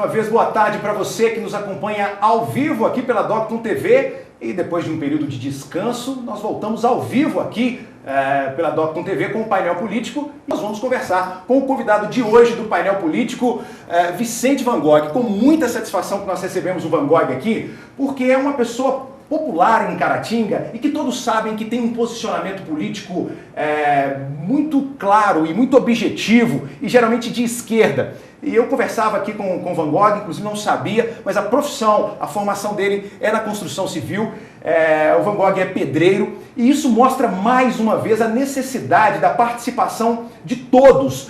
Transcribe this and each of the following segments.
uma vez, boa tarde para você que nos acompanha ao vivo aqui pela Docton TV. E depois de um período de descanso, nós voltamos ao vivo aqui pela Docton TV com o painel político. E nós vamos conversar com o convidado de hoje do painel político, Vicente Van Gogh. Com muita satisfação que nós recebemos o Van Gogh aqui, porque é uma pessoa popular em Caratinga e que todos sabem que tem um posicionamento político muito claro e muito objetivo e geralmente de esquerda. E eu conversava aqui com o Van Gogh, inclusive não sabia, mas a profissão, a formação dele é na construção civil. O Van Gogh é pedreiro e isso mostra mais uma vez a necessidade da participação de todos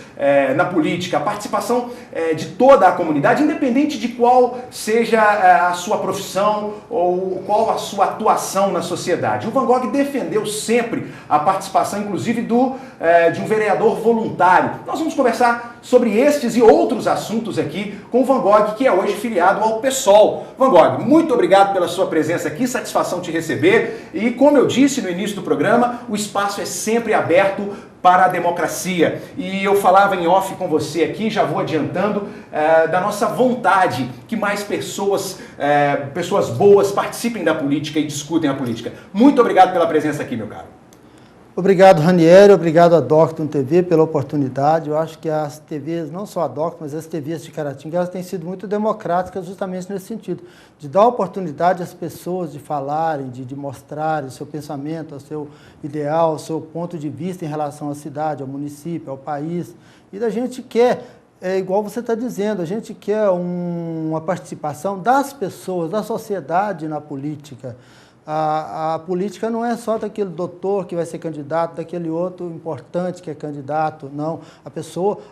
na política, a participação de toda a comunidade, independente de qual seja a sua profissão ou qual a sua atuação na sociedade. O Van Gogh defendeu sempre a participação, inclusive, de um vereador voluntário. Nós vamos conversar sobre estes e outros assuntos aqui com o Van Gogh, que é hoje filiado ao PSOL. Van Gogh, muito obrigado pela sua presença aqui, satisfação te receber. E como eu disse no início do programa, o espaço é sempre aberto para a democracia. E eu falava em off com você aqui, já vou adiantando, da nossa vontade que mais pessoas boas participem da política e discutem a política. Muito obrigado pela presença aqui, meu caro. Obrigado, Ranieri, obrigado à Docton TV pela oportunidade. Eu acho que as TVs, não só a Docton, mas as TVs de Caratinga, elas têm sido muito democráticas justamente nesse sentido, de dar oportunidade às pessoas de falarem, de mostrarem o seu pensamento, o seu ideal, o seu ponto de vista em relação à cidade, ao município, ao país. E a gente quer, igual você está dizendo, a gente quer uma participação das pessoas, da sociedade na política. A política não é só daquele doutor que vai ser candidato, daquele outro importante que é candidato, não.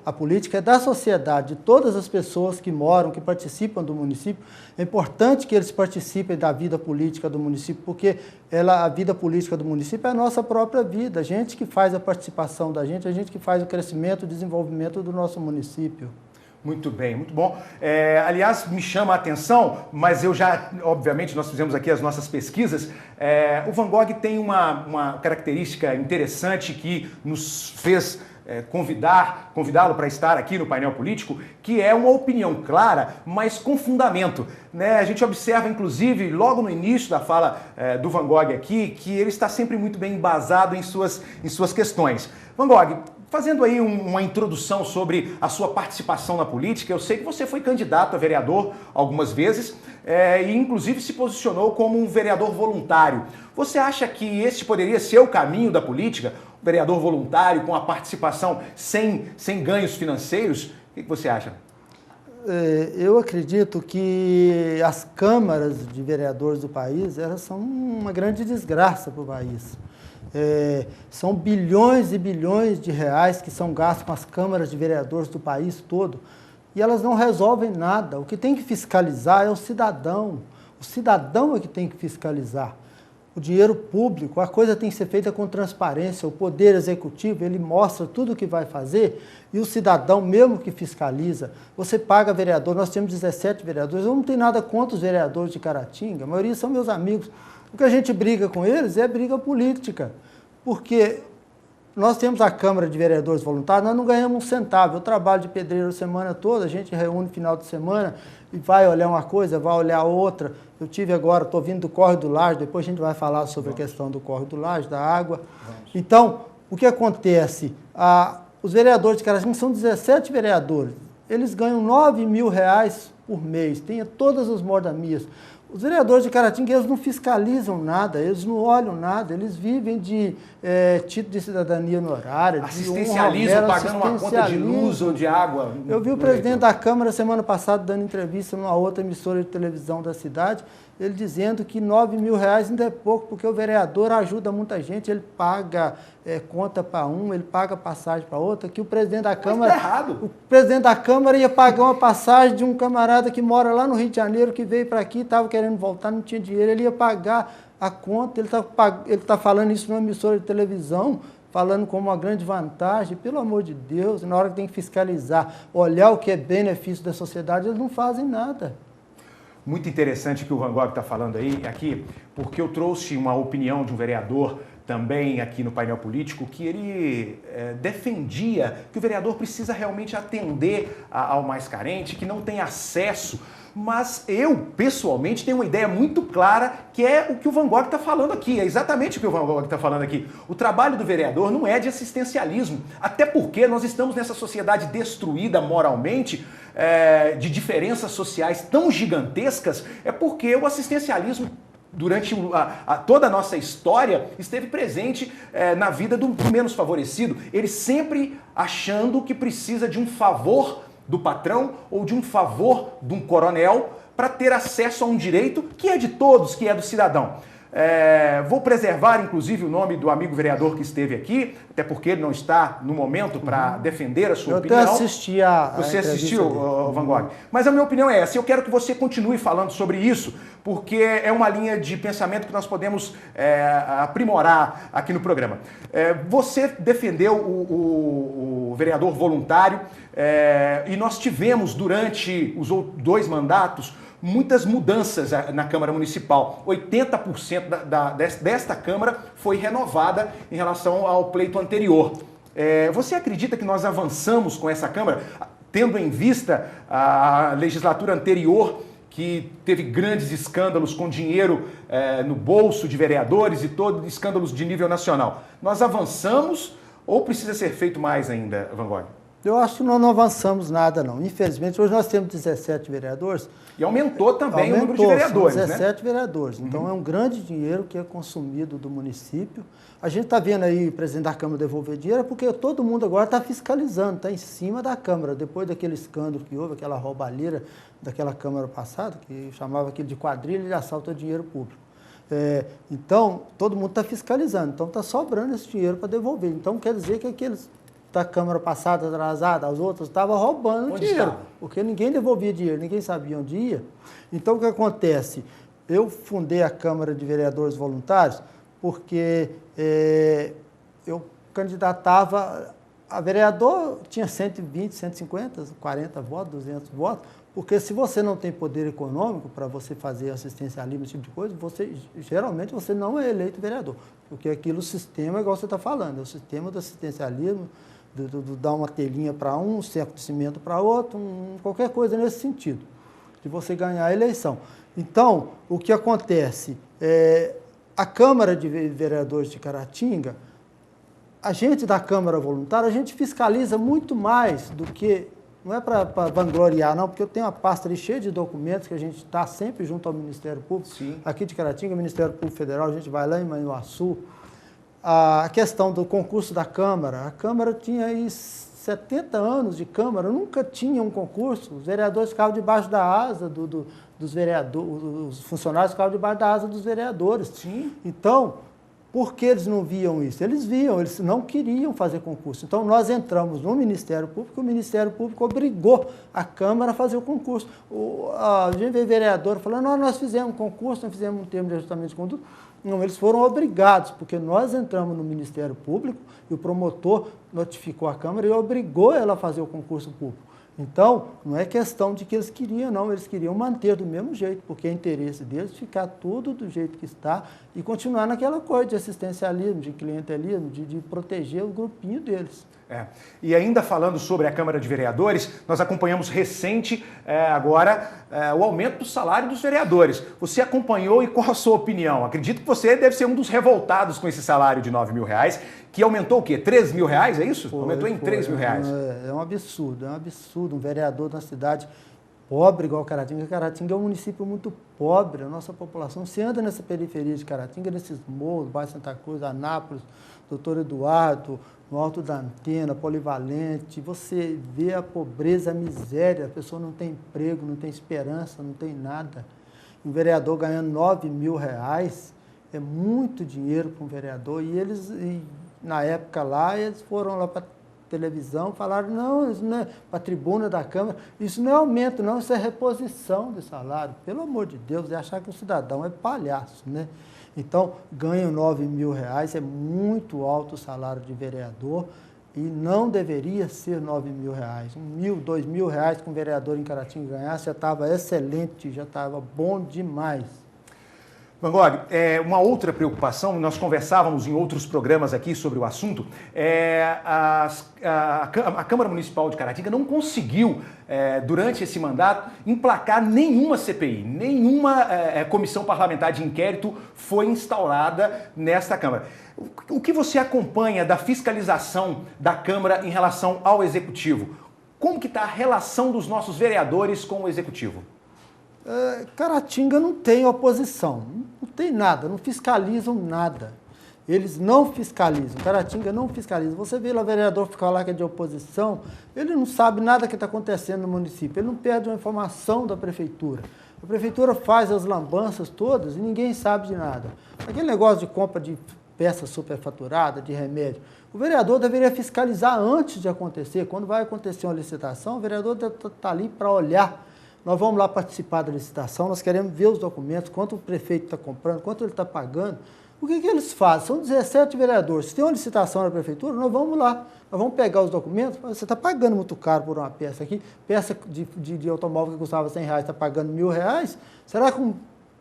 A política é da sociedade, de todas as pessoas que moram, que participam do município. É importante que eles participem da vida política do município, porque a vida política do município é a nossa própria vida. A gente que faz a participação da gente, a gente que faz o crescimento e o desenvolvimento do nosso município. Muito bem, muito bom. Aliás, me chama a atenção, mas obviamente, nós fizemos aqui as nossas pesquisas, o Van Gogh tem uma característica interessante que nos fez convidá-lo para estar aqui no painel político, que é uma opinião clara, mas com fundamento. Né? A gente observa, inclusive, logo no início da fala do Van Gogh aqui, que ele está sempre muito bem embasado em suas questões. Van Gogh, fazendo aí uma introdução sobre a sua participação na política, eu sei que você foi candidato a vereador algumas vezes e inclusive se posicionou como um vereador voluntário. Você acha que esse poderia ser o caminho da política? O vereador voluntário com a participação sem ganhos financeiros? O que você acha? Eu acredito que as câmaras de vereadores do país, elas são uma grande desgraça para o país. São bilhões e bilhões de reais que são gastos com as câmaras de vereadores do país todo e elas não resolvem nada. O que tem que fiscalizar é o cidadão é que tem que fiscalizar. O dinheiro público, a coisa tem que ser feita com transparência, o poder executivo, ele mostra tudo o que vai fazer e o cidadão mesmo que fiscaliza. Você paga vereador, nós temos 17 vereadores, eu não tenho nada contra os vereadores de Caratinga, a maioria são meus amigos. O que a gente briga com eles é briga política, porque nós temos a Câmara de Vereadores Voluntários, nós não ganhamos um centavo. Eu trabalho de pedreiro a semana toda, a gente reúne no final de semana e vai olhar uma coisa, vai olhar outra. Eu tive agora, estou vindo do Córrego do Laje, depois a gente vai falar sobre a questão do Córrego do Laje, da água. Então, o que acontece? Os vereadores de Caratinga são 17 vereadores, eles ganham R$9 mil por mês, tem todas as mordamias. Os vereadores de Caratinga, eles não fiscalizam nada, eles não olham nada, eles vivem de título de cidadania honorária, assistencialismo, pagando uma conta de luz ou de água. Eu vi o presidente da Câmara semana passada dando entrevista numa outra emissora de televisão da cidade, ele dizendo que R$9 mil ainda é pouco, porque o vereador ajuda muita gente, ele paga conta para um, ele paga passagem para outra, que o presidente da Câmara... Mas tá errado. O presidente da Câmara ia pagar uma passagem de um camarada que mora lá no Rio de Janeiro, que veio para aqui, estava querendo voltar, não tinha dinheiro, ele ia pagar a conta, ele tá falando isso numa emissora de televisão, falando como uma grande vantagem, pelo amor de Deus, na hora que tem que fiscalizar, olhar o que é benefício da sociedade, eles não fazem nada. Muito interessante o que o Van Gogh está falando aqui, porque eu trouxe uma opinião de um vereador também aqui no painel político, que ele defendia que o vereador precisa realmente atender ao mais carente, que não tem acesso. Mas eu, pessoalmente, tenho uma ideia muito clara que é o que o Van Gogh está falando aqui. É exatamente o que o Van Gogh está falando aqui. O trabalho do vereador não é de assistencialismo. Até porque nós estamos nessa sociedade destruída moralmente, de diferenças sociais tão gigantescas, é porque o assistencialismo durante toda a nossa história, esteve presente na vida do menos favorecido. Ele sempre achando que precisa de um favor do patrão ou de um favor de um coronel para ter acesso a um direito que é de todos, que é do cidadão. Vou preservar, inclusive, o nome do amigo vereador que esteve aqui, até porque ele não está no momento para defender a sua opinião. Eu até assisti a Você assistiu, Van Gogh? Mas a minha opinião é essa. Eu quero que você continue falando sobre isso, porque é uma linha de pensamento que nós podemos aprimorar aqui no programa. Você defendeu o vereador voluntário e nós tivemos, durante os 2 mandatos, muitas mudanças na Câmara Municipal. 80% desta Câmara foi renovada em relação ao pleito anterior. Você acredita que nós avançamos com essa Câmara, tendo em vista a legislatura anterior, que teve grandes escândalos com dinheiro no bolso de vereadores e todos escândalos de nível nacional? Nós avançamos ou precisa ser feito mais ainda, Van Gogh? Eu acho que nós não avançamos nada, não. Infelizmente, hoje nós temos 17 vereadores. E aumentou também o número de vereadores, 17 vereadores. Então, é um grande dinheiro que é consumido do município. A gente está vendo aí o presidente da Câmara devolver dinheiro, porque todo mundo agora está fiscalizando, está em cima da Câmara. Depois daquele escândalo que houve, aquela roubalheira daquela Câmara passada, que chamava aquilo de quadrilha de assalto a dinheiro público. Então, todo mundo está fiscalizando. Então, está sobrando esse dinheiro para devolver. Então, quer dizer que aqueles da Câmara passada, atrasada, as outras, estavam roubando dinheiro, porque ninguém devolvia dinheiro, ninguém sabia onde ia. Então, o que acontece? Eu fundei a Câmara de Vereadores Voluntários porque eu candidatava a vereador, tinha 120, 150, 40 votos, 200 votos, porque se você não tem poder econômico para você fazer assistencialismo, esse tipo de coisa, geralmente você não é eleito vereador, porque aquilo, o sistema, igual você está falando, é o sistema do assistencialismo, dar uma telhinha para um cerco de cimento para outro, qualquer coisa nesse sentido, de você ganhar a eleição. Então, o que acontece? A Câmara de Vereadores de Caratinga, a gente da Câmara Voluntária, a gente fiscaliza muito mais do que, não é para vangloriar não, porque eu tenho uma pasta ali cheia de documentos que a gente está sempre junto ao Ministério Público. Sim. Aqui de Caratinga, o Ministério Público Federal, a gente vai lá em Manhuaçu. A questão do concurso da Câmara, a Câmara tinha aí 70 anos de Câmara, nunca tinha um concurso, os vereadores ficavam debaixo da asa dos vereadores, os funcionários ficavam debaixo da asa dos vereadores. Sim. Então, por que eles não viam isso? Eles viam, eles não queriam fazer concurso. Então, nós entramos no Ministério Público, o Ministério Público obrigou a Câmara a fazer o concurso. A gente veio vereador falando, nós fizemos um concurso, nós fizemos um termo de ajustamento de conduta. Não, eles foram obrigados, porque nós entramos no Ministério Público e o promotor notificou a Câmara e obrigou ela a fazer o concurso público. Então, não é questão de que eles queriam, não, eles queriam manter do mesmo jeito, porque é interesse deles ficar tudo do jeito que está e continuar naquela coisa de assistencialismo, de clientelismo, de proteger o grupinho deles. E ainda falando sobre a Câmara de Vereadores, nós acompanhamos recente agora o aumento do salário dos vereadores. Você acompanhou e qual a sua opinião? Acredito que você deve ser um dos revoltados com esse salário de R$9.000, que aumentou o quê? R$3.000, é isso? Aumentou em R$3.000. É um absurdo, Um vereador na cidade pobre igual Caratinga. Caratinga é um município muito pobre, a nossa população. Você anda nessa periferia de Caratinga, nesses morros, bairro Santa Cruz, Anápolis, Doutor Eduardo, no Alto da Antena, Polivalente, você vê a pobreza, a miséria, a pessoa não tem emprego, não tem esperança, não tem nada. E um vereador ganhando R$9.000 é muito dinheiro para um vereador. E eles, na época lá, eles foram lá para televisão, falaram, não, isso não é para a tribuna da Câmara, isso não é aumento, não, isso é reposição de salário. Pelo amor de Deus, é achar que o cidadão é palhaço, né? Então, ganham R$9.000, é muito alto o salário de vereador e não deveria ser R$9.000. R$1.000, R$2.000 que um vereador em Caratinga ganhasse já estava excelente, já estava bom demais. Van Gogh, uma outra preocupação, nós conversávamos em outros programas aqui sobre o assunto, a Câmara Municipal de Caratinga não conseguiu, durante esse mandato, emplacar nenhuma CPI, nenhuma comissão parlamentar de inquérito foi instaurada nesta Câmara. O que você acompanha da fiscalização da Câmara em relação ao Executivo? Como que está a relação dos nossos vereadores com o Executivo? Caratinga não tem oposição, não tem nada, não fiscalizam nada. Eles não fiscalizam, Caratinga não fiscaliza. Você vê lá o vereador ficar lá que é de oposição, ele não sabe nada que está acontecendo no município, ele não perde uma informação da prefeitura. A prefeitura faz as lambanças todas e ninguém sabe de nada. Aquele negócio de compra de peça superfaturada, de remédio, o vereador deveria fiscalizar antes de acontecer. Quando vai acontecer uma licitação, o vereador está ali para olhar. Nós vamos lá participar da licitação, nós queremos ver os documentos, quanto o prefeito está comprando, quanto ele está pagando. O que eles fazem? São 17 vereadores. Se tem uma licitação na prefeitura, nós vamos lá. Nós vamos pegar os documentos. Você está pagando muito caro por uma peça aqui. Peça de automóvel que custava R$100, está pagando R$1.000. Será que um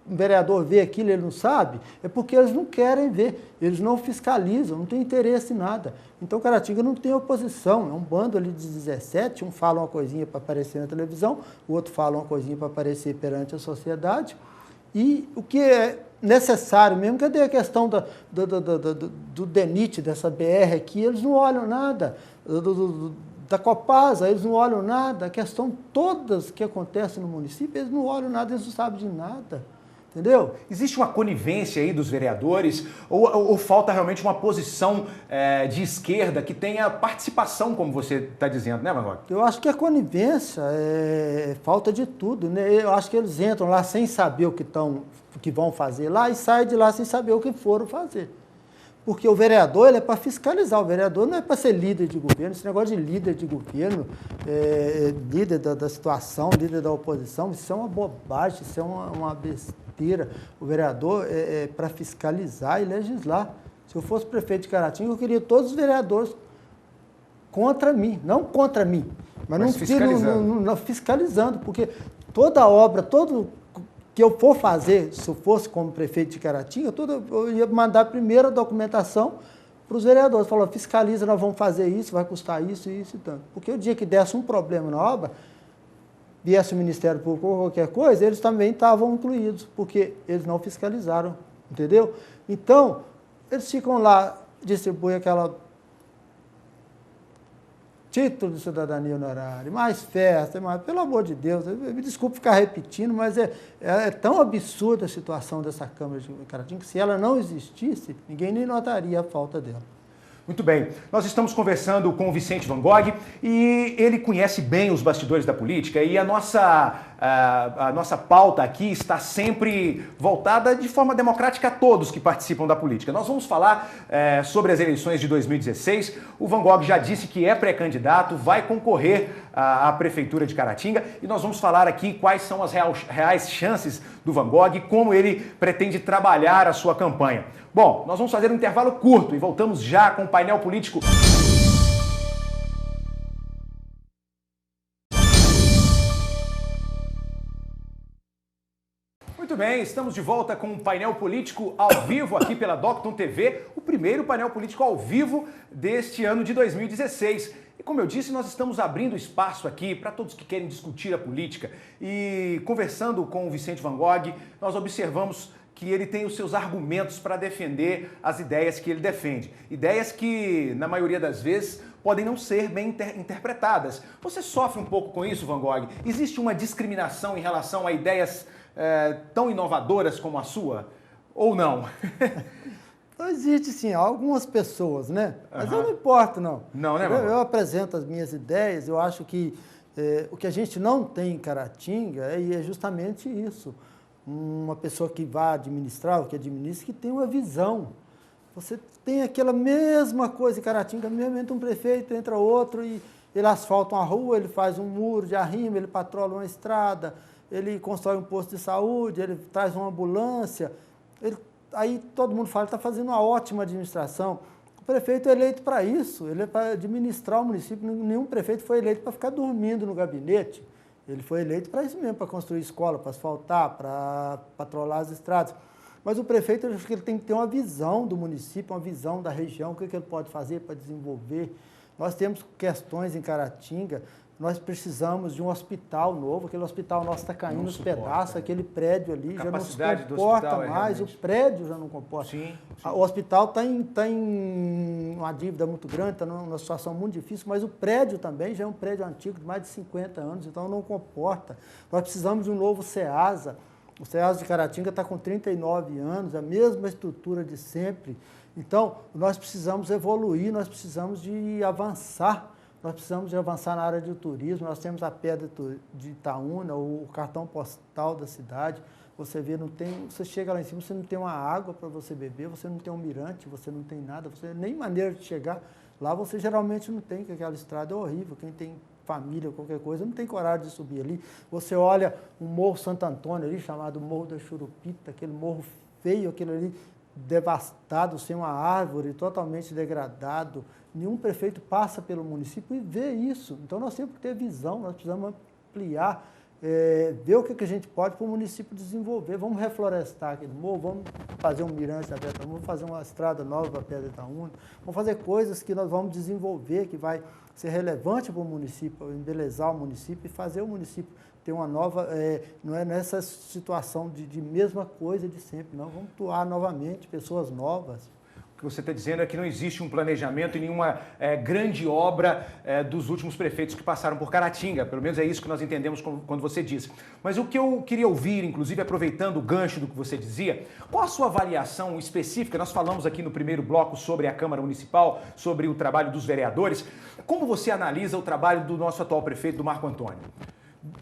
vereador vê aquilo e ele não sabe? É porque eles não querem ver. Eles não fiscalizam, não têm interesse em nada. Então, Caratinga não tem oposição. É um bando ali de 17. Um fala uma coisinha para aparecer na televisão, o outro fala uma coisinha para aparecer perante a sociedade. E o que é necessário mesmo, cadê a questão do DENIT, dessa BR aqui, eles não olham nada, da Copasa, eles não olham nada, a questão todas que acontecem no município, eles não olham nada, eles não sabem de nada. Entendeu? Existe uma conivência aí dos vereadores ou falta realmente uma posição de esquerda que tenha participação, como você está dizendo, né, Van Gogh? Eu acho que a conivência é falta de tudo, né? Eu acho que eles entram lá sem saber o que vão fazer lá e saem de lá sem saber o que foram fazer. Porque o vereador ele é para fiscalizar, o vereador não é para ser líder de governo, esse negócio de líder de governo, líder da situação, líder da oposição, isso é uma bobagem, isso é uma besteira. O vereador é para fiscalizar e legislar. Se eu fosse prefeito de Caratinga, eu queria todos os vereadores contra mim, não contra mim, mas fiscalizando, porque toda obra, todo que eu for fazer, se eu fosse como prefeito de Caratinga, eu ia mandar primeiro a documentação para os vereadores. Falou, fiscaliza, nós vamos fazer isso, vai custar isso, isso e tanto. Porque o dia que desse um problema na obra, viesse o Ministério Público ou qualquer coisa, eles também estavam incluídos, porque eles não fiscalizaram, entendeu? Então, eles ficam lá, distribuem aquela título de cidadania honorária, mais festa, mais, pelo amor de Deus, me desculpe ficar repetindo, mas é tão absurda a situação dessa Câmara de Caratinga que se ela não existisse, ninguém nem notaria a falta dela. Muito bem, nós estamos conversando com o Vicente Van Gogh e ele conhece bem os bastidores da política e a nossa pauta aqui está sempre voltada de forma democrática a todos que participam da política. Nós vamos falar sobre as eleições de 2016. O Van Gogh já disse que é pré-candidato, vai concorrer à Prefeitura de Caratinga e nós vamos falar aqui quais são as reais chances do Van Gogh e como ele pretende trabalhar a sua campanha. Bom, nós vamos fazer um intervalo curto e voltamos já com o painel político. Muito bem, estamos de volta com o painel político ao vivo aqui pela Docton TV, o primeiro painel político ao vivo deste ano de 2016. E como eu disse, nós estamos abrindo espaço aqui para todos que querem discutir a política. E conversando com o Vicente Van Gogh, nós observamos que ele tem os seus argumentos para defender as ideias que ele defende. Ideias que, na maioria das vezes, podem não ser bem interpretadas. Você sofre um pouco com isso, Van Gogh? Existe uma discriminação em relação a ideias tão inovadoras como a sua? Ou não? Existe sim, algumas pessoas, né? Mas eu não importo, não. Não, né, eu apresento as minhas ideias, eu acho que o que a gente não tem em Caratinga é justamente isso. Uma pessoa que vai administrar, ou que administra, que tem uma visão. Você tem aquela mesma coisa em Caratinga, mesmo entra um prefeito, entra outro, e ele asfalta uma rua, ele faz um muro de arrimo, ele patrola uma estrada, ele constrói um posto de saúde, ele traz uma ambulância. Aí todo mundo fala que está fazendo uma ótima administração. O prefeito é eleito para isso, ele é para administrar o município. Nenhum prefeito foi eleito para ficar dormindo no gabinete. Ele foi eleito para isso mesmo, para construir escola, para asfaltar, para patrolar as estradas. Mas o prefeito, eu acho que ele tem que ter uma visão do município, uma visão da região, o que ele pode fazer para desenvolver. Nós temos questões em Caratinga, nós precisamos de um hospital novo, aquele hospital nosso está caindo nos pedaços, aquele prédio ali já não se comporta mais, o prédio já não comporta. Sim. O hospital está em uma dívida muito grande, está numa situação muito difícil, mas o prédio também já é um prédio antigo de mais de 50 anos, então não comporta. Nós precisamos de um novo SEASA. O SEASA de Caratinga está com 39 anos, a mesma estrutura de sempre. Então, nós precisamos evoluir, nós precisamos de avançar. Nós precisamos de avançar na área de turismo, nós temos a Pedra de Itaúna, o cartão postal da cidade. Você vê, você chega lá em cima, você não tem uma água para você beber, você não tem um mirante, você não tem nada, você nem maneira de chegar. Lá você geralmente não tem, porque aquela estrada é horrível. Quem tem família, qualquer coisa, não tem coragem de subir ali. Você olha o Morro Santo Antônio ali, chamado Morro da Churupita, aquele morro feio, aquele ali devastado, sem uma árvore, totalmente degradado. Nenhum prefeito passa pelo município e vê isso. Então nós temos que ter visão, nós precisamos ampliar, ver o que a gente pode para o município desenvolver. Vamos reflorestar aquele morro, vamos fazer um mirante da Pedra Itaúna, vamos fazer uma estrada nova para a Pedra Itaúna, vamos fazer coisas que nós vamos desenvolver, que vai ser relevante para o município, embelezar o município e fazer o município ter uma nova, não é nessa situação de mesma coisa de sempre, não. Vamos atuar novamente, pessoas novas. O que você está dizendo é que não existe um planejamento e nenhuma grande obra dos últimos prefeitos que passaram por Caratinga. Pelo menos é isso que nós entendemos quando você diz. Mas o que eu queria ouvir, inclusive aproveitando o gancho do que você dizia, qual a sua avaliação específica? Nós falamos aqui no primeiro bloco sobre a Câmara Municipal, sobre o trabalho dos vereadores. Como você analisa o trabalho do nosso atual prefeito, do Marco Antônio?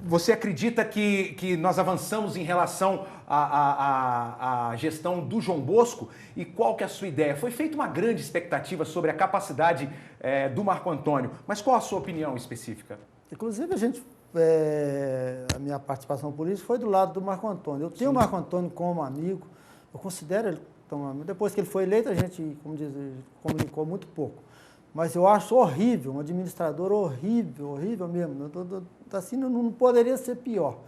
Você acredita que nós avançamos em relação à gestão do João Bosco? E qual que é a sua ideia? Foi feita uma grande expectativa sobre a capacidade do Marco Antônio, mas qual a sua opinião específica? Inclusive, a minha participação política foi do lado do Marco Antônio. Eu tenho o Marco Antônio como amigo, eu considero ele como amigo. Depois que ele foi eleito, a gente, como diz, comunicou muito pouco. Mas eu acho horrível, um administrador horrível, horrível mesmo. Assim, não poderia ser pior.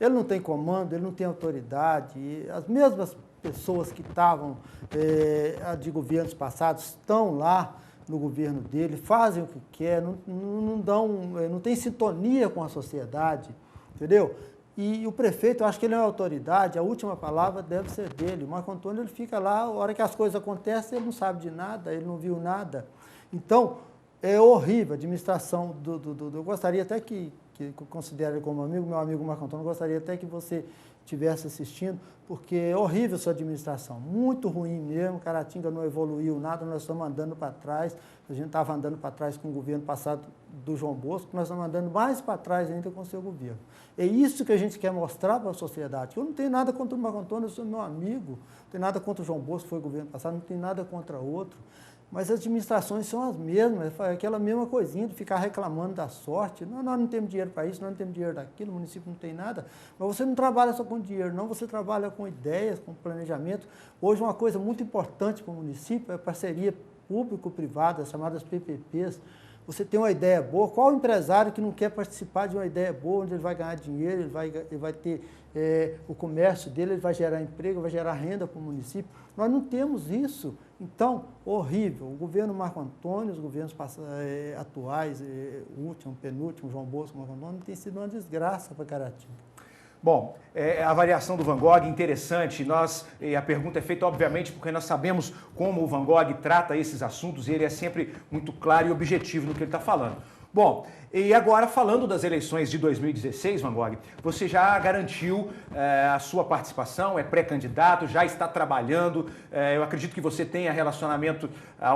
Ele não tem comando, ele não tem autoridade. As mesmas pessoas que estavam de governos passados estão lá no governo dele, fazem o que quer, não tem sintonia com a sociedade, entendeu? E o prefeito, eu acho que ele é uma autoridade, a última palavra deve ser dele. O Marco Antônio, ele fica lá, a hora que as coisas acontecem, ele não sabe de nada, ele não viu nada. Então, é horrível a administração eu gostaria até que considere ele como amigo, meu amigo Marco Antônio, gostaria até que você estivesse assistindo, porque é horrível a sua administração, muito ruim mesmo. Caratinga não evoluiu nada, nós estamos andando para trás, a gente estava andando para trás com o governo passado do João Bosco, nós estamos andando mais para trás ainda com o seu governo. É isso que a gente quer mostrar para a sociedade. Eu não tenho nada contra o Marco Antônio, eu sou meu amigo, não tenho nada contra o João Bosco, que foi o governo passado, não tenho nada contra outro. Mas as administrações são as mesmas, aquela mesma coisinha de ficar reclamando da sorte. Nós não temos dinheiro para isso, nós não temos dinheiro daquilo, o município não tem nada. Mas você não trabalha só com dinheiro, não, você trabalha com ideias, com planejamento. Hoje uma coisa muito importante para o município é a parceria público-privada, as chamadas PPPs. Você tem uma ideia boa, qual empresário que não quer participar de uma ideia boa, onde ele vai ganhar dinheiro, ele vai ter o comércio dele, ele vai gerar emprego, vai gerar renda para o município. Nós não temos isso. Então, horrível. O governo Marco Antônio, os governos atuais, último, penúltimo, João Bosco, Marco Antônio, tem sido uma desgraça para Caratinga. Bom, a avaliação do Van Gogh é interessante. A pergunta é feita, obviamente, porque nós sabemos como o Van Gogh trata esses assuntos e ele é sempre muito claro e objetivo no que ele está falando. Bom, e agora falando das eleições de 2016, Van Gogh, você já garantiu a sua participação, é pré-candidato, já está trabalhando, eu acredito que você tenha relacionamento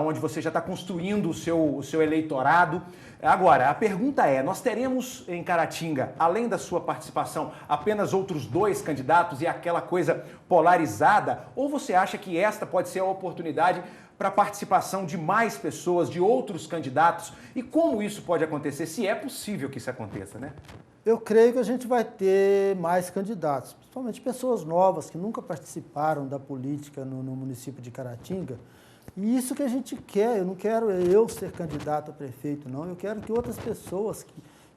onde você já está construindo o seu eleitorado. Agora, a pergunta é, nós teremos em Caratinga, além da sua participação, apenas outros 2 candidatos e aquela coisa polarizada? Ou você acha que esta pode ser a oportunidade para a participação de mais pessoas, de outros candidatos? E como isso pode acontecer, se é possível que isso aconteça, né? Eu creio que a gente vai ter mais candidatos, principalmente pessoas novas que nunca participaram da política no município de Caratinga. E isso que a gente quer, eu não quero eu ser candidato a prefeito, não. Eu quero que outras pessoas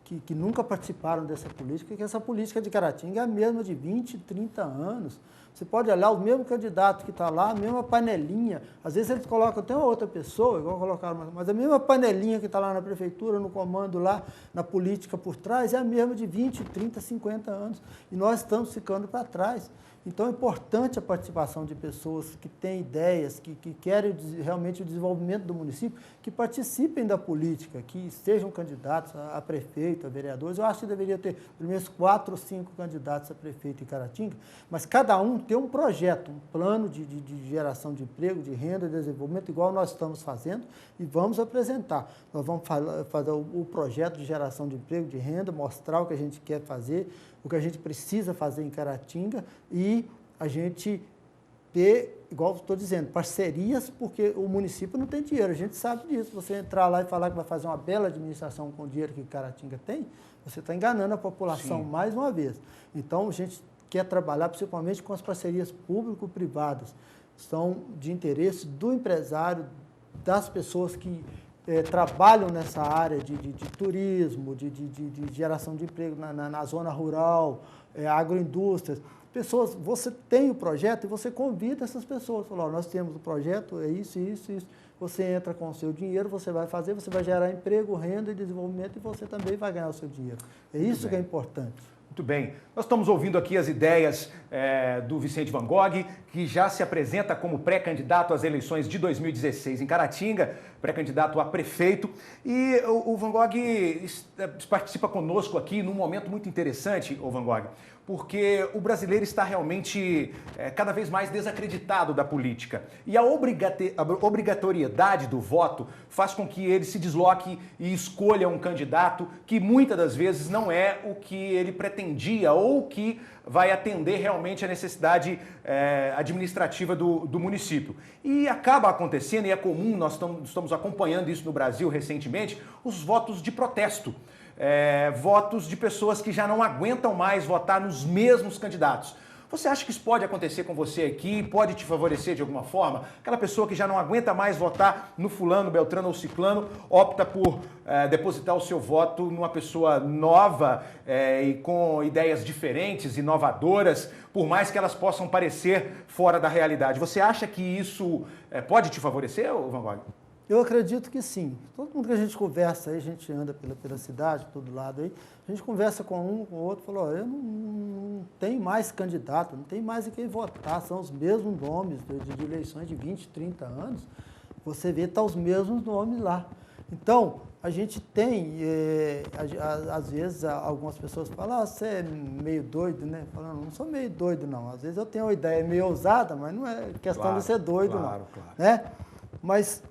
que nunca participaram dessa política, que essa política de Caratinga é a mesma de 20, 30 anos. Você pode olhar o mesmo candidato que está lá, a mesma panelinha. Às vezes eles colocam até uma outra pessoa, igual colocaram, mas a mesma panelinha que está lá na prefeitura, no comando lá, na política por trás, é a mesma de 20, 30, 50 anos. E nós estamos ficando para trás. Então é importante a participação de pessoas que têm ideias, que querem realmente o desenvolvimento do município, que participem da política, que sejam candidatos a prefeito, a vereadores. Eu acho que deveria ter pelo menos 4 ou 5 candidatos a prefeito em Caratinga, mas cada um ter um projeto, um plano de geração de emprego, de renda, de desenvolvimento, igual nós estamos fazendo, e vamos apresentar. Nós vamos fazer o projeto de geração de emprego, de renda, mostrar o que a gente quer fazer, o que a gente precisa fazer em Caratinga e a gente ter, igual estou dizendo, parcerias, porque o município não tem dinheiro, a gente sabe disso. Você entrar lá e falar que vai fazer uma bela administração com o dinheiro que Caratinga tem, você está enganando a população. Sim. Mais uma vez. Então, a gente quer trabalhar principalmente com as parcerias público-privadas. São de interesse do empresário, das pessoas que trabalham nessa área de turismo, de geração de emprego na zona rural, agroindústrias. Pessoas, você tem o projeto e você convida essas pessoas. Fala, nós temos o projeto, é isso, isso, isso. Você entra com o seu dinheiro, você vai fazer, você vai gerar emprego, renda e desenvolvimento e você também vai ganhar o seu dinheiro. É isso que é importante. Muito bem. Nós estamos ouvindo aqui as ideias do Vicente Van Gogh, que já se apresenta como pré-candidato às eleições de 2016 em Caratinga, pré-candidato a prefeito. E o Van Gogh participa conosco aqui num momento muito interessante, o Van Gogh, porque o brasileiro está realmente cada vez mais desacreditado da política. E a obrigatoriedade do voto faz com que ele se desloque e escolha um candidato que muitas das vezes não é o que ele pretendia ou que vai atender realmente a necessidade administrativa do município. E acaba acontecendo, e é comum, nós estamos acompanhando isso no Brasil recentemente, os votos de protesto. Votos de pessoas que já não aguentam mais votar nos mesmos candidatos. Você acha que isso pode acontecer com você aqui? Pode te favorecer de alguma forma? Aquela pessoa que já não aguenta mais votar no fulano, beltrano ou ciclano, opta por depositar o seu voto numa pessoa nova e com ideias diferentes, inovadoras, por mais que elas possam parecer fora da realidade. Você acha que isso pode te favorecer, Van Gogh? Eu acredito que sim. Todo mundo que a gente conversa aí, a gente anda pela cidade, por todo lado aí, a gente conversa com um, com o outro, falou, eu não tenho mais candidato, não tem mais em quem votar, são os mesmos nomes de eleições de 20, 30 anos, você vê, tá os mesmos nomes lá. Então, a gente tem, às vezes, algumas pessoas falam, você é meio doido, né? Falando, não sou meio doido, não. Às vezes eu tenho uma ideia meio ousada, mas não é questão de ser doido, não. Claro. Né? Mas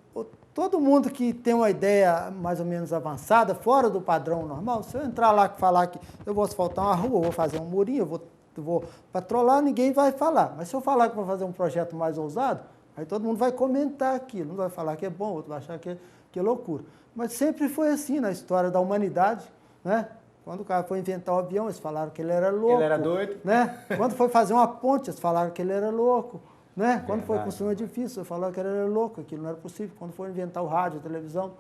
todo mundo que tem uma ideia mais ou menos avançada, fora do padrão normal, se eu entrar lá e falar que eu vou asfaltar uma rua, eu vou fazer um murinho, eu vou patrolar, ninguém vai falar. Mas se eu falar que vou fazer um projeto mais ousado, aí todo mundo vai comentar aquilo, não vai falar que é bom, outro vai achar que é loucura. Mas sempre foi assim na história da humanidade, né? Quando o cara foi inventar o avião, eles falaram que ele era louco. Ele era doido. Né? Quando foi fazer uma ponte, eles falaram que ele era louco. Né? Quando foi construir um edifício, eu falava que era louco, aquilo não era possível. Quando foi inventar o rádio, a televisão.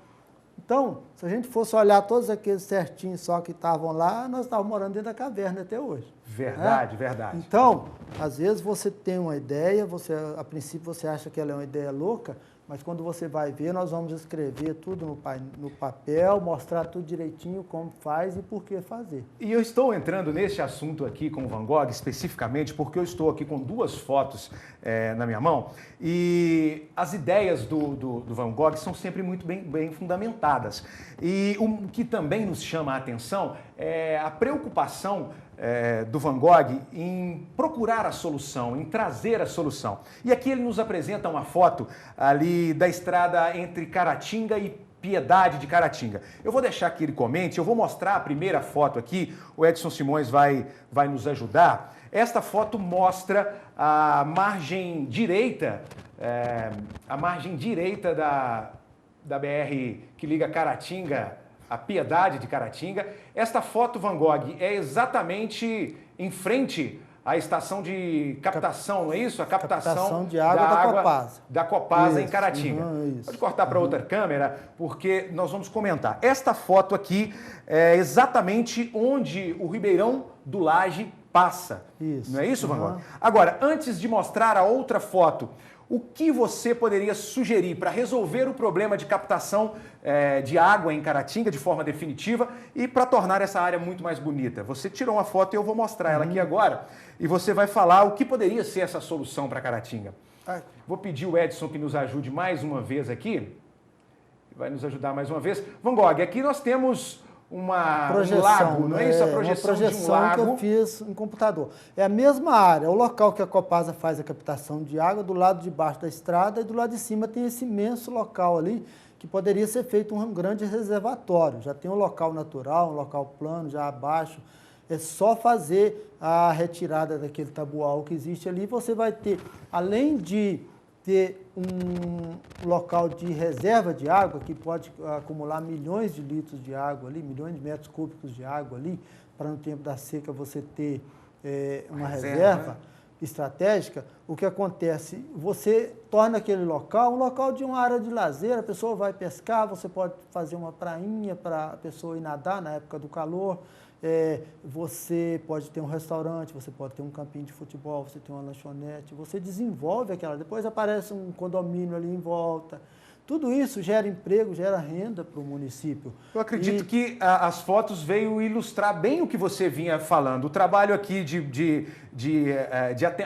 Então, se a gente fosse olhar todos aqueles certinhos só que estavam lá, nós estávamos morando dentro da caverna até hoje. Verdade, verdade. Então, às vezes você tem uma ideia, a princípio você acha que ela é uma ideia louca, mas quando você vai ver, nós vamos escrever tudo no papel, mostrar tudo direitinho como faz e por que fazer. E eu estou entrando nesse assunto aqui com o Van Gogh especificamente porque eu estou aqui com 2 fotos na minha mão e as ideias do Van Gogh são sempre muito bem fundamentadas. E o que também nos chama a atenção é a preocupação do Van Gogh em procurar a solução, em trazer a solução. E aqui ele nos apresenta uma foto ali da estrada entre Caratinga e Piedade de Caratinga. Eu vou deixar que ele comente, eu vou mostrar a primeira foto aqui, o Edson Simões vai nos ajudar. Esta foto mostra a margem direita da BR que liga Caratinga a Piedade de Caratinga. Esta foto, Van Gogh, é exatamente em frente à estação de captação, não é isso? A captação de água da Copasa. Da Copasa em Caratinga. Pode cortar para outra câmera, porque nós vamos comentar. Esta foto aqui é exatamente onde o Ribeirão do Laje passa. Isso. Não é isso, Van Gogh? Agora, antes de mostrar a outra foto, o que você poderia sugerir para resolver o problema de captação de água em Caratinga de forma definitiva e para tornar essa área muito mais bonita? Você tirou uma foto e eu vou mostrar ela aqui agora e você vai falar o que poderia ser essa solução para Caratinga. Vou pedir o Edson que nos ajude mais uma vez aqui. Vai nos ajudar mais uma vez. Van Gogh, aqui nós temos um lago, não é isso? A projeção de um lago. Que eu fiz em computador. É a mesma área, o local que a Copasa faz a captação de água, do lado de baixo da estrada e do lado de cima tem esse imenso local ali, que poderia ser feito um grande reservatório. Já tem um local natural, um local plano, já abaixo. É só fazer a retirada daquele tabual que existe ali. Você vai ter, além de ter um local de reserva de água, que pode acumular milhões de litros de água ali, milhões de metros cúbicos de água ali, para no tempo da seca você ter uma reserva estratégica. O que acontece? Você torna aquele local um local de uma área de lazer, a pessoa vai pescar, você pode fazer uma prainha para a pessoa ir nadar na época do calor, você pode ter um restaurante, você pode ter um campinho de futebol, você tem uma lanchonete, você desenvolve aquela, depois aparece um condomínio ali em volta. Tudo isso gera emprego, gera renda para o município. Eu acredito que as fotos veio ilustrar bem o que você vinha falando. O trabalho aqui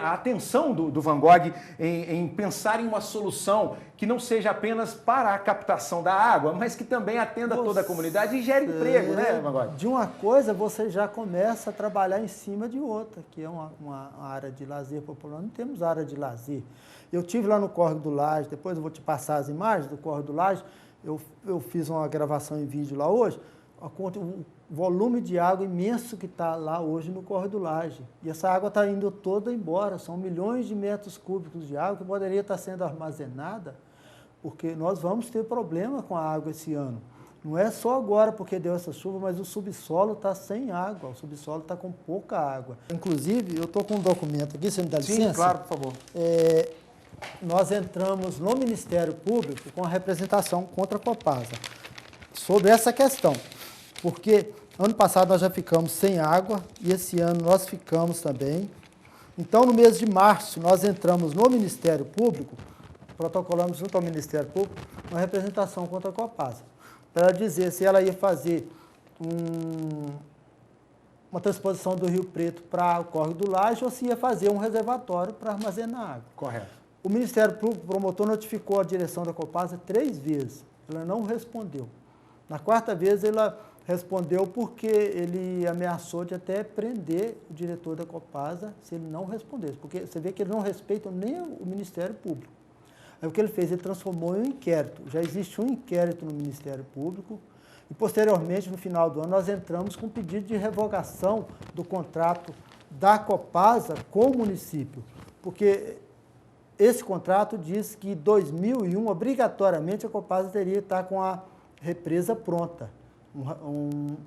a atenção do Van Gogh em pensar em uma solução que não seja apenas para a captação da água, mas que também atenda toda a comunidade e gere emprego, né, Van Gogh? De uma coisa você já começa a trabalhar em cima de outra, que é uma área de lazer popular. Não temos área de lazer. Eu estive lá no Córrego do Laje, depois eu vou te passar as imagens do Córrego do Laje, eu fiz uma gravação em vídeo lá hoje, o volume de água imenso que está lá hoje no Córrego do Laje. E essa água está indo toda embora, são milhões de metros cúbicos de água que poderia estar sendo armazenada, porque nós vamos ter problema com a água esse ano. Não é só agora porque deu essa chuva, mas o subsolo está sem água, o subsolo está com pouca água. Inclusive, eu estou com um documento aqui, você me dá licença? Sim, claro, por favor. Nós entramos no Ministério Público com a representação contra a Copasa sobre essa questão, porque ano passado nós já ficamos sem água e esse ano nós ficamos também. Então, no mês de março, nós entramos no Ministério Público, protocolamos junto ao Ministério Público uma representação contra a Copasa, para dizer se ela ia fazer uma transposição do Rio Preto para o Córrego do Laje ou se ia fazer um reservatório para armazenar água. Correto. O Ministério Público, o promotor, notificou a direção da Copasa 3 vezes. Ela não respondeu. Na 4ª vez, ela respondeu porque ele ameaçou de até prender o diretor da Copasa se ele não respondesse. Porque você vê que ele não respeita nem o Ministério Público. Aí o que ele fez? Ele transformou em um inquérito. Já existe um inquérito no Ministério Público e, posteriormente, no final do ano, nós entramos com um pedido de revogação do contrato da Copasa com o município. Porque esse contrato diz que em 2001, obrigatoriamente, a Copasa teria que estar com a represa pronta.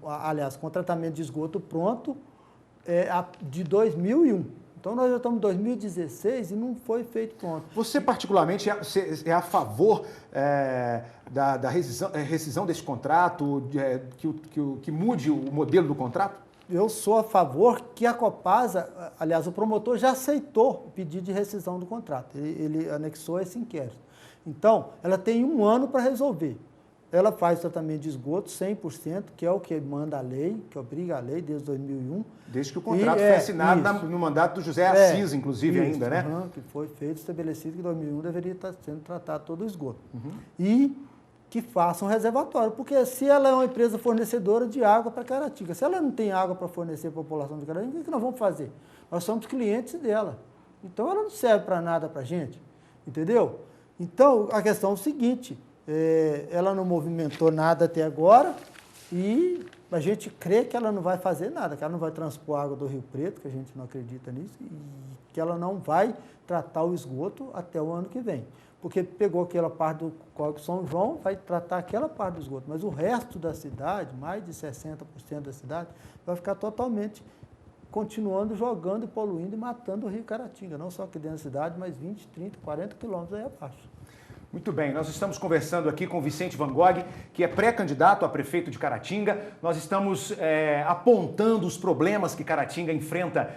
Aliás, com o tratamento de esgoto pronto de 2001. Então, nós já estamos em 2016 e não foi feito pronto. Você, particularmente, é a favor da rescisão desse contrato, que mude o modelo do contrato? Eu sou a favor que a Copasa, aliás, o promotor já aceitou o pedido de rescisão do contrato. Ele anexou esse inquérito. Então, ela tem 1 ano para resolver. Ela faz o tratamento de esgoto 100%, que é o que manda a lei, que obriga a lei desde 2001. Desde que o contrato foi assinado no mandato do José Assis, inclusive, ainda, né? Que foi feito, estabelecido que em 2001 deveria estar sendo tratado todo o esgoto. E que faça um reservatório, porque se ela é uma empresa fornecedora de água para Caratinga, se ela não tem água para fornecer a população de Caratinga, o que nós vamos fazer? Nós somos clientes dela. Então, ela não serve para nada para a gente, entendeu? Então, a questão é o seguinte, ela não movimentou nada até agora e a gente crê que ela não vai fazer nada, que ela não vai transpor água do Rio Preto, que a gente não acredita nisso, e que ela não vai tratar o esgoto até o ano que vem. Porque pegou aquela parte do Córrego São João, vai tratar aquela parte do esgoto, mas o resto da cidade, mais de 60% da cidade, vai ficar totalmente continuando jogando e poluindo e matando o Rio Caratinga, não só aqui dentro da cidade, mas 20, 30, 40 quilômetros aí abaixo. Muito bem, nós estamos conversando aqui com o Vicente Van Gogh, que é pré-candidato a prefeito de Caratinga. Nós estamos apontando os problemas que Caratinga enfrenta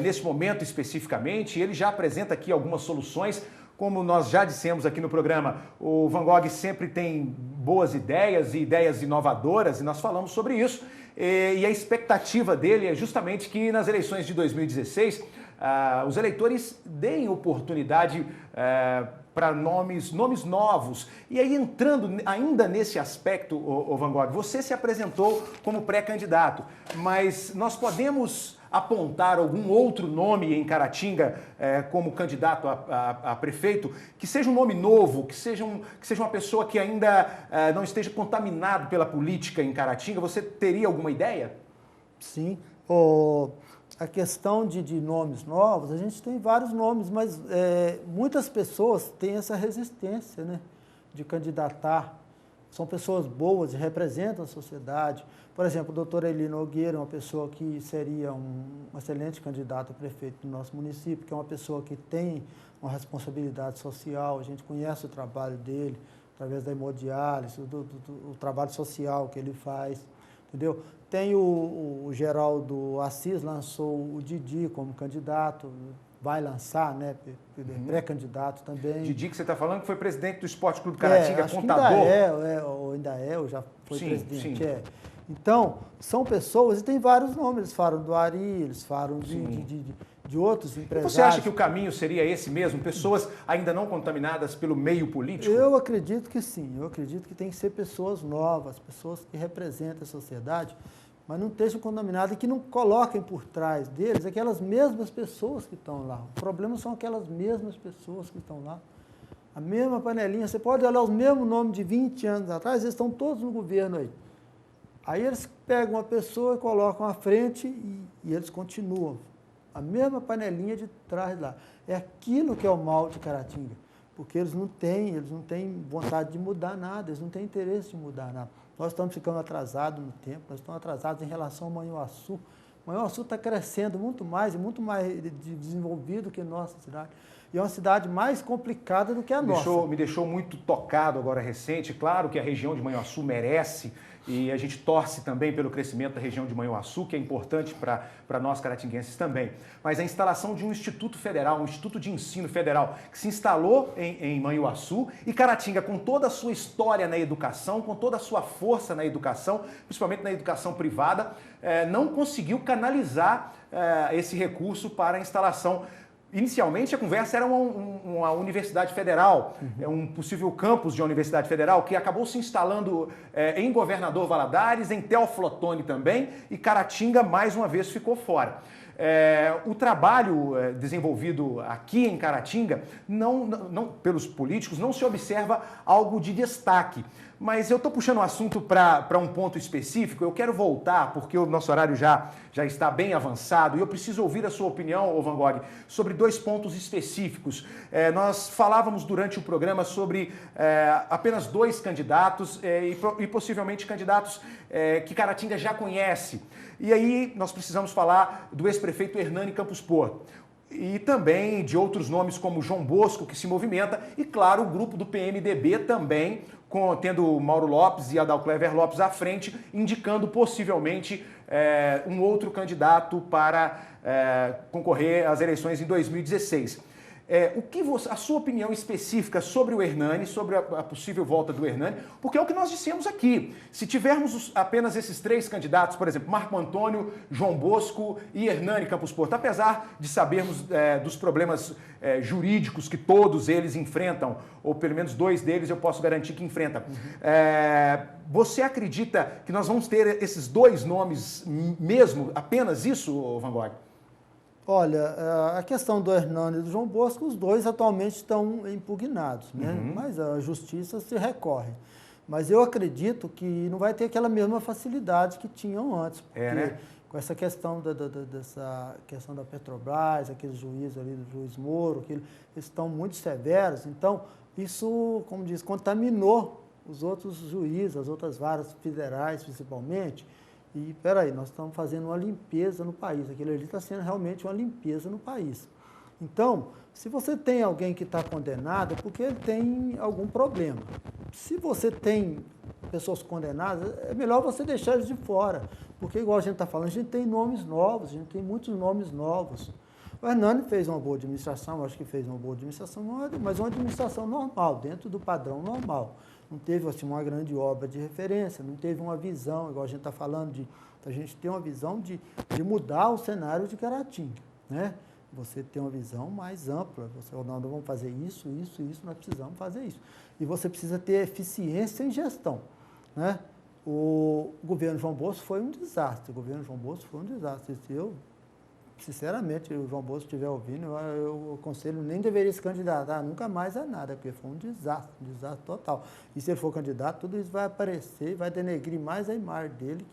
nesse momento especificamente. Ele já apresenta aqui algumas soluções. Como nós já dissemos aqui no programa, o Van Gogh sempre tem boas ideias e ideias inovadoras, e nós falamos sobre isso. E a expectativa dele é justamente que nas eleições de 2016 os eleitores deem oportunidade para nomes novos. E aí, entrando ainda nesse aspecto, ô Van Gogh, você se apresentou como pré-candidato, mas nós podemos apontar algum outro nome em Caratinga como candidato a prefeito, que seja um nome novo, que seja uma pessoa que ainda não esteja contaminado pela política em Caratinga? Você teria alguma ideia? Sim. A questão de nomes novos, a gente tem vários nomes, mas muitas pessoas têm essa resistência, né, de candidatar. São pessoas boas e representam a sociedade. Por exemplo, o doutor Eli Nogueira é uma pessoa que seria um excelente candidato a prefeito do nosso município, que é uma pessoa que tem uma responsabilidade social, a gente conhece o trabalho dele, através da hemodiálise, o trabalho social que ele faz, entendeu? Tem o Geraldo Assis, lançou o Didi como candidato, vai lançar, né, pré-candidato também. Didi, que você está falando, que foi presidente do Esporte Clube Caratinga, contador. Ainda é, ou já foi presidente. Sim. Então, são pessoas, e tem vários nomes, eles falam do Ari, eles falam de outros empresários. E você acha que o caminho seria esse mesmo? Pessoas ainda não contaminadas pelo meio político? Eu acredito que sim, eu acredito que tem que ser pessoas novas, pessoas que representem a sociedade, mas não estejam contaminadas e que não coloquem por trás deles aquelas mesmas pessoas que estão lá. O problema são aquelas mesmas pessoas que estão lá. A mesma panelinha, você pode olhar os mesmos nomes de 20 anos atrás, eles estão todos no governo aí. Aí eles pegam uma pessoa e colocam à frente e eles continuam. A mesma panelinha de trás lá. É aquilo que é o mal de Caratinga, porque eles não têm vontade de mudar nada, eles não têm interesse de mudar nada. Nós estamos ficando atrasados no tempo, nós estamos atrasados em relação ao Manhuaçu. Manhuaçu está crescendo muito mais desenvolvido que a nossa cidade. E é uma cidade mais complicada do que a nossa. Me deixou muito tocado agora recente. Claro que a região de Manhuaçu merece, e a gente torce também pelo crescimento da região de Manhuaçu, que é importante para nós caratinguenses também. Mas a instalação de um Instituto Federal, um Instituto de Ensino Federal, que se instalou em Manhuaçu, e Caratinga, com toda a sua história na educação, com toda a sua força na educação, principalmente na educação privada, não conseguiu canalizar esse recurso para a instalação. Inicialmente, a conversa era uma universidade federal, um possível campus de uma universidade federal, que acabou se instalando em Governador Valadares, em Teófilo Otoni também, e Caratinga, mais uma vez, ficou fora. O trabalho desenvolvido aqui em Caratinga, não pelos políticos, não se observa algo de destaque. Mas eu estou puxando o assunto para um ponto específico. Eu quero voltar, porque o nosso horário já está bem avançado, e eu preciso ouvir a sua opinião, ô Van Gogh, sobre dois pontos específicos. Nós falávamos durante o programa sobre apenas dois candidatos e possivelmente candidatos que Caratinga já conhece. E aí nós precisamos falar do ex-prefeito Hernani Campos Porto. E também de outros nomes como João Bosco, que se movimenta, e claro, o grupo do PMDB também, tendo Mauro Lopes e Adalclever Lopes à frente, indicando possivelmente um outro candidato para concorrer às eleições em 2016. A sua opinião específica sobre o Hernani, sobre a possível volta do Hernani, porque é o que nós dissemos aqui. Se tivermos apenas esses três candidatos, por exemplo, Marco Antônio, João Bosco e Hernani Campos Porto, apesar de sabermos dos problemas jurídicos que todos eles enfrentam, ou pelo menos dois deles eu posso garantir que enfrentam, você acredita que nós vamos ter esses dois nomes mesmo, apenas isso, Van Gogh? Olha, a questão do Hernani e do João Bosco, os dois atualmente estão impugnados, né? Mas a justiça se recorre. Mas eu acredito que não vai ter aquela mesma facilidade que tinham antes, porque né? Com essa questão dessa questão da Petrobras, aqueles juízes ali do juiz Moro, eles estão muito severos, então isso, como diz, contaminou os outros juízes, as outras varas federais principalmente. E, peraí, nós estamos fazendo uma limpeza no país. Aquilo ali está sendo realmente uma limpeza no país. Então, se você tem alguém que está condenado, é porque ele tem algum problema. Se você tem pessoas condenadas, é melhor você deixar eles de fora. Porque, igual a gente está falando, a gente tem nomes novos, a gente tem muitos nomes novos. O Hernani fez uma boa administração, acho que fez uma boa administração, mas uma administração normal, dentro do padrão normal. Não teve assim, uma grande obra de referência, não teve uma visão, igual a gente está falando, a gente tem uma visão de mudar o cenário de Caratinga, né? Você tem uma visão mais ampla, nós vamos fazer isso, nós precisamos fazer isso. E você precisa ter eficiência em gestão, né? O governo João Bosco foi um desastre, Sinceramente, o João Bosco estiver ouvindo, eu aconselho, nem deveria se candidatar nunca mais a nada, porque foi um desastre total. E se ele for candidato, tudo isso vai aparecer, vai denegrir mais a imagem dele,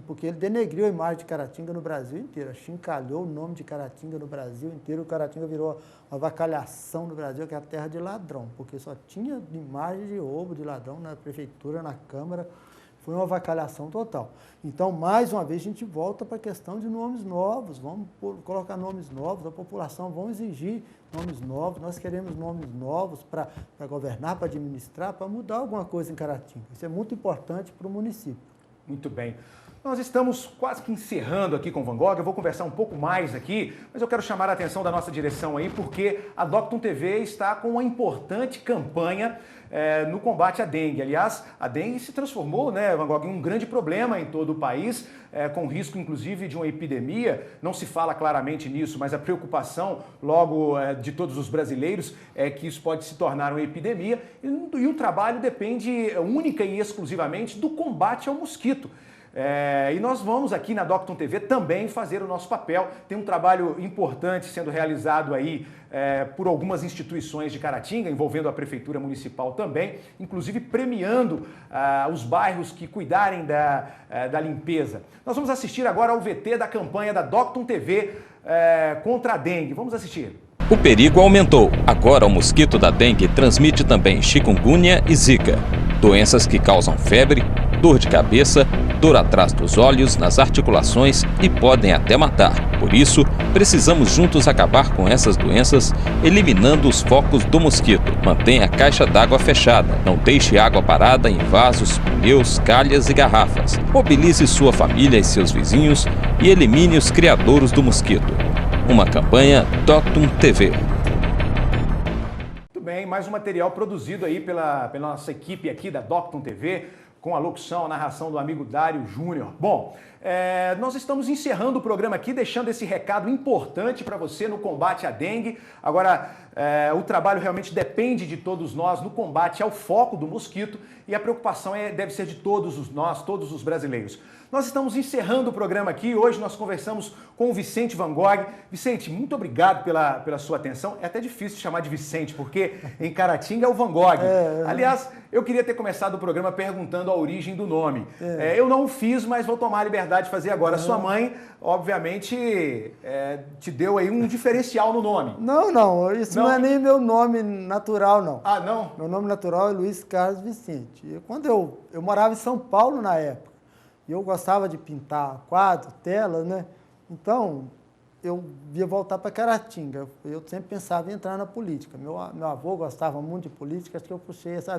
porque ele denegriu a imagem de Caratinga no Brasil inteiro, achincalhou o nome de Caratinga no Brasil inteiro, o Caratinga virou uma avacalhação no Brasil, que é a terra de ladrão, porque só tinha imagem de roubo, de ladrão na prefeitura, na Câmara. Foi uma avacalhação total. Então, mais uma vez, a gente volta para a questão de nomes novos. Vamos colocar nomes novos, a população vão exigir nomes novos. Nós queremos nomes novos para governar, para administrar, para mudar alguma coisa em Caratinga. Isso é muito importante para o município. Muito bem. Nós estamos quase que encerrando aqui com o Van Gogh, eu vou conversar um pouco mais aqui, mas eu quero chamar a atenção da nossa direção aí, porque a Doctum TV está com uma importante campanha no combate à dengue. Aliás, a dengue se transformou, né, Van Gogh, em um grande problema em todo o país, com risco, inclusive, de uma epidemia. Não se fala claramente nisso, mas a preocupação, logo, de todos os brasileiros é que isso pode se tornar uma epidemia, e o trabalho depende única e exclusivamente do combate ao mosquito. E nós vamos aqui na Doctum TV também fazer o nosso papel. Tem um trabalho importante sendo realizado aí por algumas instituições de Caratinga, envolvendo a Prefeitura Municipal também, inclusive premiando os bairros que cuidarem da limpeza. Nós vamos assistir agora ao VT da campanha da Doctum TV contra a dengue. Vamos assistir. O perigo aumentou. Agora o mosquito da dengue transmite também chikungunya e zika, doenças que causam febre, dor de cabeça, dor atrás dos olhos, nas articulações e podem até matar. Por isso, precisamos juntos acabar com essas doenças, eliminando os focos do mosquito. Mantenha a caixa d'água fechada. Não deixe água parada em vasos, pneus, calhas e garrafas. Mobilize sua família e seus vizinhos e elimine os criadouros do mosquito. Uma campanha Doctum TV. Muito bem, mais um material produzido aí pela nossa equipe aqui da Doctum TV, com a locução, a narração do amigo Dário Júnior. Bom, nós estamos encerrando o programa aqui, deixando esse recado importante para você no combate à dengue. Agora, o trabalho realmente depende de todos nós no combate ao foco do mosquito e a preocupação deve ser de todos nós, todos os brasileiros. Nós estamos encerrando o programa aqui. Hoje nós conversamos com o Vicente Van Gogh. Vicente, muito obrigado pela sua atenção. É até difícil chamar de Vicente, porque em Caratinga é o Van Gogh. Aliás, eu queria ter começado o programa perguntando a origem do nome. Eu não o fiz, mas vou tomar a liberdade de fazer agora. Sua mãe, obviamente, te deu aí um diferencial no nome. Não, isso não é nem meu nome natural, não. Ah, não? Meu nome natural é Luiz Carlos Vicente. Quando eu morava em São Paulo na época, e eu gostava de pintar quadro, tela, né? Então, eu ia voltar para Caratinga. Eu sempre pensava em entrar na política. Meu avô gostava muito de política, acho que eu puxei essa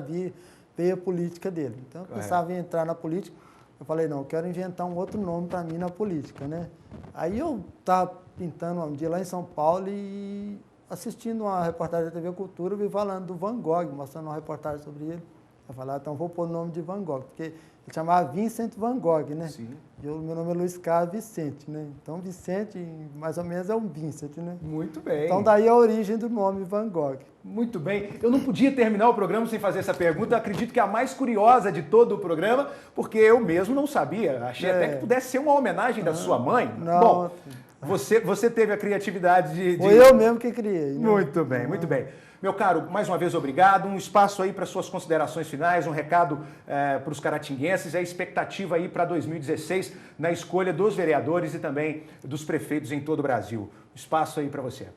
veia política dele. Então, eu pensava em entrar na política. Eu falei, não, eu quero inventar um outro nome para mim na política, né? Aí eu estava pintando um dia lá em São Paulo e assistindo uma reportagem da TV Cultura, eu vi falando do Van Gogh, mostrando uma reportagem sobre ele. Eu falei, então vou pôr o nome de Van Gogh, porque ele chamava Vincent Van Gogh, né? Sim. E meu nome é Luiz Carlos Vicente, né? Então Vicente, mais ou menos, é um Vincent, né? Muito bem. Então daí a origem do nome Van Gogh. Muito bem. Eu não podia terminar o programa sem fazer essa pergunta. Eu acredito que é a mais curiosa de todo o programa, porque eu mesmo não sabia. Achei até que pudesse ser uma homenagem da sua mãe. Não. Bom, você teve a criatividade de... Foi eu mesmo que criei. Né? Muito bem, muito bem. Meu caro, mais uma vez obrigado. Um espaço aí para suas considerações finais, um recado para os caratinguenses, a expectativa aí para 2016 na escolha dos vereadores e também dos prefeitos em todo o Brasil. Espaço aí para você.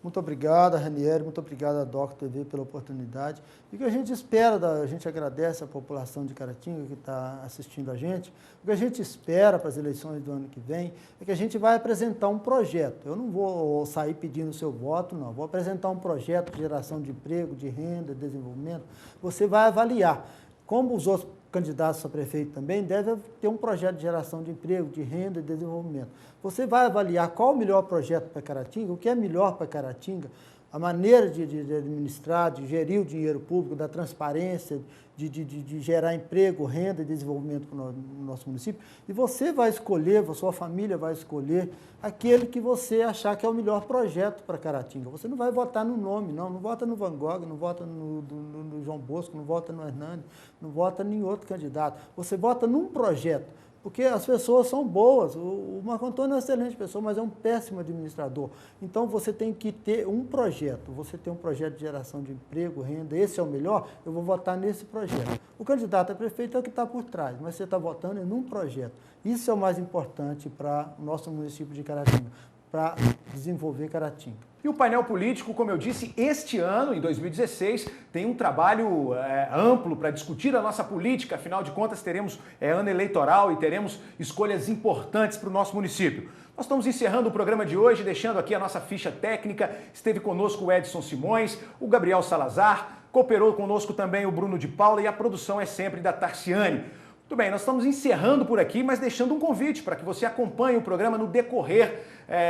Muito obrigado, Ranieri, muito obrigado à Doc TV pela oportunidade. E o que a gente espera, a gente agradece a população de Caratinga que está assistindo a gente, o que a gente espera para as eleições do ano que vem é que a gente vai apresentar um projeto. Eu não vou sair pedindo o seu voto, não. Vou apresentar um projeto de geração de emprego, de renda, de desenvolvimento. Você vai avaliar. Como os outros candidatos a prefeito também, deve ter um projeto de geração de emprego, de renda e desenvolvimento. Você vai avaliar qual o melhor projeto para Caratinga, o que é melhor para Caratinga, a maneira de administrar, de gerir o dinheiro público, da transparência, de gerar emprego, renda e desenvolvimento para o nosso município. E você vai escolher, a sua família vai escolher aquele que você achar que é o melhor projeto para Caratinga. Você não vai votar no nome, não vota no Van Gogh, não vota no João Bosco, não vota no Hernani, não vota em outro candidato. Você vota num projeto. Porque as pessoas são boas, o Marco Antônio é uma excelente pessoa, mas é um péssimo administrador. Então você tem que ter um projeto, você tem um projeto de geração de emprego, renda, esse é o melhor, eu vou votar nesse projeto. O candidato a prefeito é o que está por trás, mas você está votando em um projeto. Isso é o mais importante para o nosso município de Caratinga, para desenvolver Caratinga. E o painel político, como eu disse, este ano, em 2016, tem um trabalho amplo para discutir a nossa política. Afinal de contas, teremos ano eleitoral e teremos escolhas importantes para o nosso município. Nós estamos encerrando o programa de hoje, deixando aqui a nossa ficha técnica. Esteve conosco o Edson Simões, o Gabriel Salazar, cooperou conosco também o Bruno de Paula e a produção é sempre da Tarciane. Muito bem, nós estamos encerrando por aqui, mas deixando um convite para que você acompanhe o programa no decorrer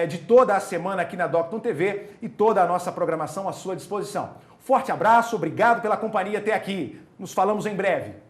de toda a semana aqui na Docton TV e toda a nossa programação à sua disposição. Forte abraço, obrigado pela companhia até aqui. Nos falamos em breve.